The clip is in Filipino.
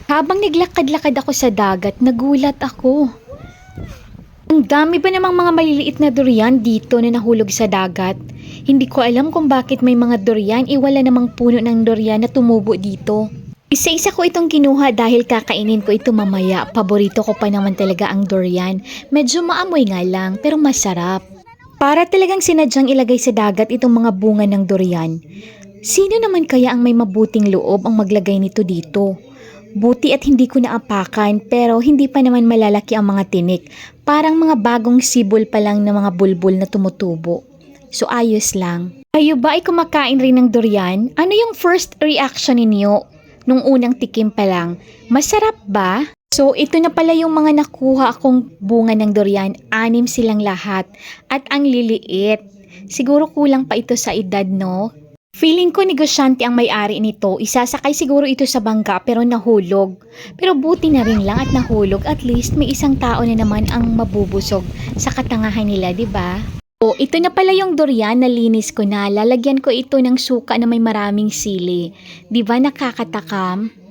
Habang naglakad-lakad ako sa dagat, nagulat ako. Ang dami ba namang mga maliliit na durian dito na nahulog sa dagat? Hindi ko alam kung bakit may mga durian, wala namang puno ng durian na tumubo dito. Isa-isa ko itong kinuha dahil kakainin ko ito mamaya. Paborito ko pa naman talaga ang durian. Medyo maamoy nga lang, pero masarap. Para talagang sinadyang ilagay sa dagat itong mga bunga ng durian. Sino naman kaya ang may mabuting loob ang maglagay nito dito? Buti at hindi ko naapakan, pero hindi pa naman malalaki ang mga tinik. Parang mga bagong sibol pa lang na mga bulbul na tumutubo. So ayos lang. Kayo ba ay kumakain rin ng durian? Ano yung first reaction ninyo nung unang tikim pa lang? Masarap ba? So ito na pala yung mga nakuha akong bunga ng durian. 6 silang lahat. At ang liliit. Siguro kulang pa ito sa edad, no? Feeling ko negosyante ang may-ari nito. Isasakay siguro ito sa bangka pero nahulog. Pero buti na rin lang at nahulog. At least may isang tao na naman ang mabubusog sa katangahan nila, 'di ba? O, ito na pala yung durian, nalinis ko na. Lalagyan ko ito ng suka na may maraming sili. 'Di ba nakakatakam?